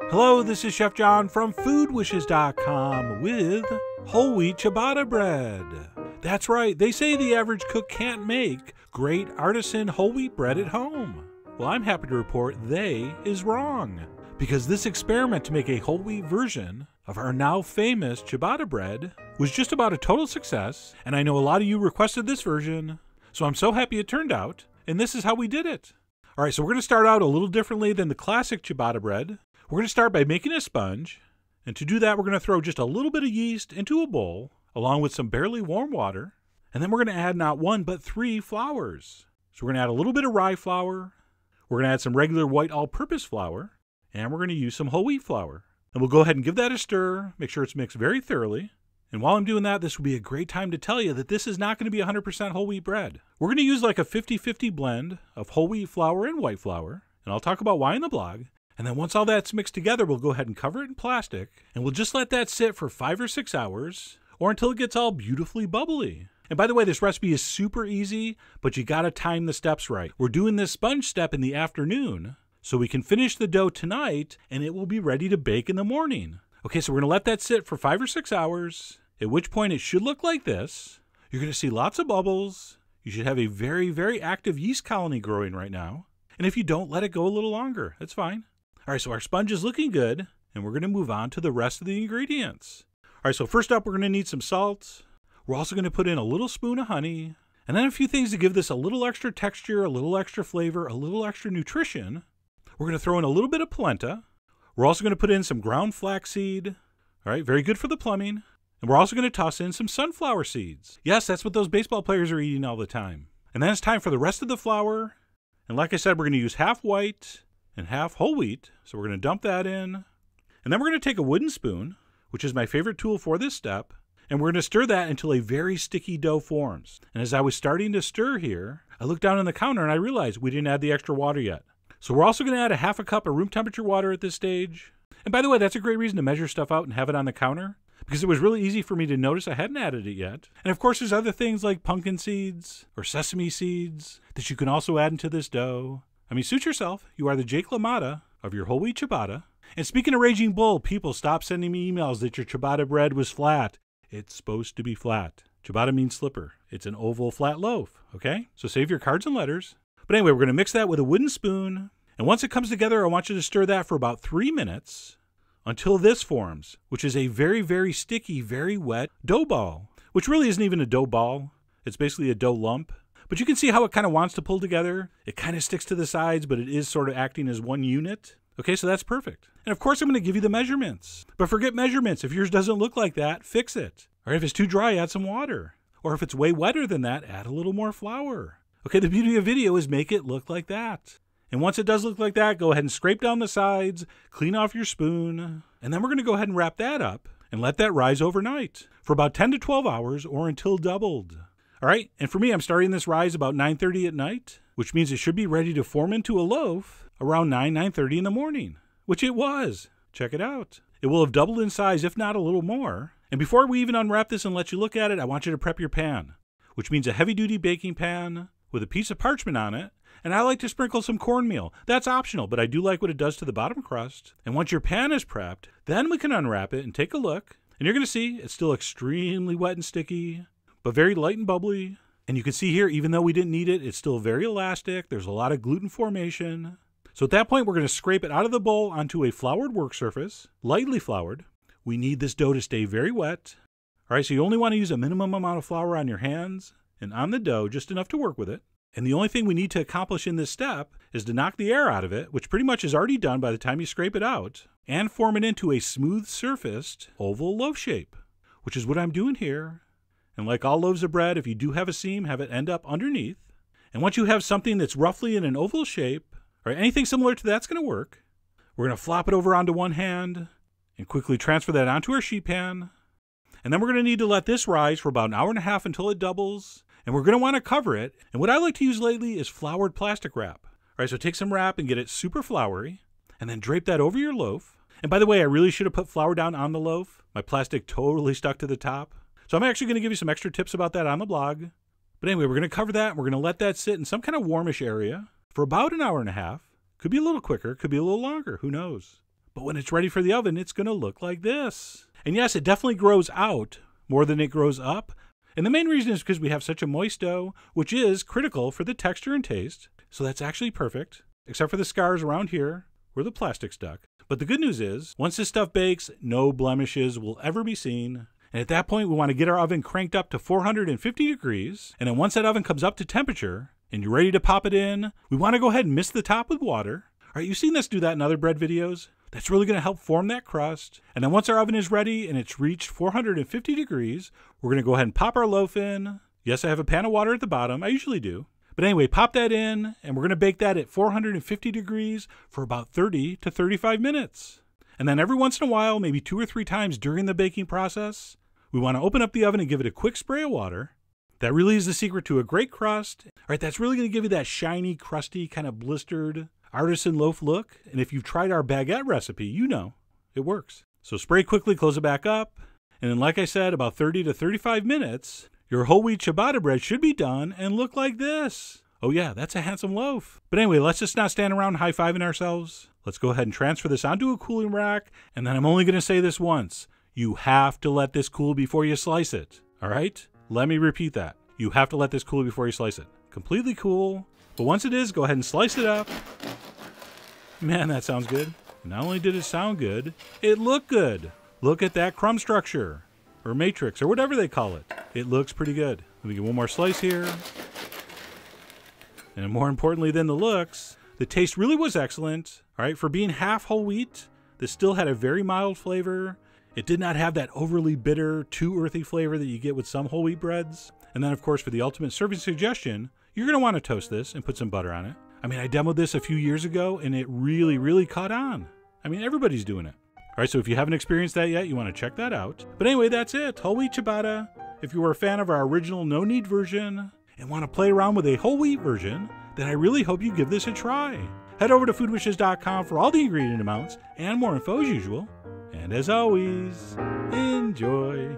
Hello, this is Chef John from foodwishes.com with whole wheat ciabatta bread. That's right, they say the average cook can't make great artisan whole wheat bread at home. Well, I'm happy to report they is wrong, because this experiment to make a whole wheat version of our now famous ciabatta bread was just about a total success, and I know a lot of you requested this version, so I'm so happy it turned out, and this is how we did it. Alright, so we're going to start out a little differently than the classic ciabatta bread. We're going to start by making a sponge, and to do that we're going to throw just a little bit of yeast into a bowl, along with some barely warm water, and then we're going to add not one but 3 flours. So we're going to add a little bit of rye flour, we're going to add some regular white all-purpose flour, and we're going to use some whole wheat flour. And we'll go ahead and give that a stir, make sure it's mixed very thoroughly. And while I'm doing that, this will be a great time to tell you that this is not going to be 100% whole wheat bread. We're going to use like a 50-50 blend of whole wheat flour and white flour, and I'll talk about why in the blog. And then once all that's mixed together, we'll go ahead and cover it in plastic, and we'll just let that sit for 5 or 6 hours, or until it gets all beautifully bubbly. And by the way, this recipe is super easy, but you gotta time the steps right. We're doing this sponge step in the afternoon, so we can finish the dough tonight, and it will be ready to bake in the morning. Okay, so we're gonna let that sit for 5 or 6 hours, at which point it should look like this. You're gonna see lots of bubbles. You should have a very, very active yeast colony growing right now. And if you don't, let it go a little longer. That's fine. All right, so our sponge is looking good, and we're going to move on to the rest of the ingredients. All right, so first up, we're going to need some salt. We're also going to put in a little spoon of honey, and then a few things to give this a little extra texture, a little extra flavor, a little extra nutrition. We're going to throw in a little bit of polenta. We're also going to put in some ground flaxseed. All right, very good for the plumbing. And we're also going to toss in some sunflower seeds. Yes, that's what those baseball players are eating all the time. And then it's time for the rest of the flour. And like I said, we're going to use half white and half whole wheat. So we're going to dump that in. And then we're going to take a wooden spoon, which is my favorite tool for this step, and we're going to stir that until a very sticky dough forms. And as I was starting to stir here, I looked down on the counter and I realized we didn't add the extra water yet. So we're also going to add a half a cup of room temperature water at this stage. And by the way, that's a great reason to measure stuff out and have it on the counter, because it was really easy for me to notice I hadn't added it yet. And of course, there's other things like pumpkin seeds or sesame seeds that you can also add into this dough. I mean, suit yourself. You are the Jake LaMotta of your whole wheat ciabatta. And speaking of Raging Bull, people, stop sending me emails that your ciabatta bread was flat. It's supposed to be flat. Ciabatta means slipper. It's an oval flat loaf, okay? So save your cards and letters. But anyway, we're going to mix that with a wooden spoon. And once it comes together, I want you to stir that for about 3 minutes until this forms, which is a very, very sticky, very wet dough ball, which really isn't even a dough ball. It's basically a dough lump. But you can see how it kind of wants to pull together. It kind of sticks to the sides, but it is sort of acting as one unit. Okay, so that's perfect. And of course, I'm going to give you the measurements. But forget measurements. If yours doesn't look like that, fix it. Or if it's too dry, add some water. Or if it's way wetter than that, add a little more flour. Okay, the beauty of video is make it look like that. And once it does look like that, go ahead and scrape down the sides, clean off your spoon, and then we're going to go ahead and wrap that up and let that rise overnight for about 10 to 12 hours or until doubled. All right, and for me, I'm starting this rise about 9:30 at night, which means it should be ready to form into a loaf around 9:30 in the morning, which it was. Check it out. It will have doubled in size, if not a little more. And before we even unwrap this and let you look at it, I want you to prep your pan, which means a heavy-duty baking pan with a piece of parchment on it. And I like to sprinkle some cornmeal. That's optional, but I do like what it does to the bottom crust. And once your pan is prepped, then we can unwrap it and take a look. And you're going to see it's still extremely wet and sticky, but very light and bubbly. And you can see here, even though we didn't need it, it's still very elastic. There's a lot of gluten formation. So at that point, we're going to scrape it out of the bowl onto a floured work surface, lightly floured. We need this dough to stay very wet. All right, so you only want to use a minimum amount of flour on your hands and on the dough, just enough to work with it. And the only thing we need to accomplish in this step is to knock the air out of it, which pretty much is already done by the time you scrape it out, and form it into a smooth-surfaced oval loaf shape, which is what I'm doing here. And like all loaves of bread, if you do have a seam, have it end up underneath. And once you have something that's roughly in an oval shape, or anything similar to that's going to work, we're going to flop it over onto one hand and quickly transfer that onto our sheet pan. And then we're going to need to let this rise for about 1.5 hours until it doubles. And we're going to want to cover it. And what I like to use lately is floured plastic wrap. All right, so take some wrap and get it super floury, and then drape that over your loaf. And by the way, I really should have put flour down on the loaf. My plastic totally stuck to the top. So I'm actually going to give you some extra tips about that on the blog. But anyway, we're going to cover that. And we're going to let that sit in some kind of warmish area for about 1.5 hours. Could be a little quicker, could be a little longer, who knows. But when it's ready for the oven, it's going to look like this. And yes, it definitely grows out more than it grows up. And the main reason is because we have such a moist dough, which is critical for the texture and taste. So that's actually perfect, except for the scars around here where the plastic stuck. But the good news is, once this stuff bakes, no blemishes will ever be seen. And at that point, we want to get our oven cranked up to 450 degrees. And then once that oven comes up to temperature and you're ready to pop it in, we want to go ahead and mist the top with water. All right, you've seen us do that in other bread videos. That's really going to help form that crust. And then once our oven is ready and it's reached 450 degrees, we're going to go ahead and pop our loaf in. Yes, I have a pan of water at the bottom. I usually do. But anyway, pop that in, and we're going to bake that at 450 degrees for about 30 to 35 minutes. And then every once in a while, maybe 2 or 3 times during the baking process, we want to open up the oven and give it a quick spray of water. That really is the secret to a great crust. All right, that's really going to give you that shiny, crusty, kind of blistered artisan loaf look. And if you've tried our baguette recipe, you know it works. So spray quickly, close it back up. And then, like I said, about 30 to 35 minutes, your whole wheat ciabatta bread should be done and look like this. Oh yeah, that's a handsome loaf. But anyway, let's just not stand around high-fiving ourselves. Let's go ahead and transfer this onto a cooling rack. And then I'm only going to say this once. You have to let this cool before you slice it. All right? Let me repeat that. You have to let this cool before you slice it. Completely cool. But once it is, go ahead and slice it up. Man, that sounds good. Not only did it sound good, it looked good. Look at that crumb structure, or matrix, or whatever they call it. It looks pretty good. Let me get one more slice here. And more importantly than the looks, the taste really was excellent. All right, for being half whole wheat, this still had a very mild flavor. It did not have that overly bitter, too earthy flavor that you get with some whole wheat breads. And then, of course, for the ultimate serving suggestion, you're going to want to toast this and put some butter on it. I mean, I demoed this a few years ago, and it really, really caught on. I mean, everybody's doing it. All right, so if you haven't experienced that yet, you want to check that out. But anyway, that's it. Whole wheat ciabatta. If you were a fan of our original no-knead version and want to play around with a whole wheat version, then I really hope you give this a try. Head over to foodwishes.com for all the ingredient amounts and more info as usual. And as always, enjoy.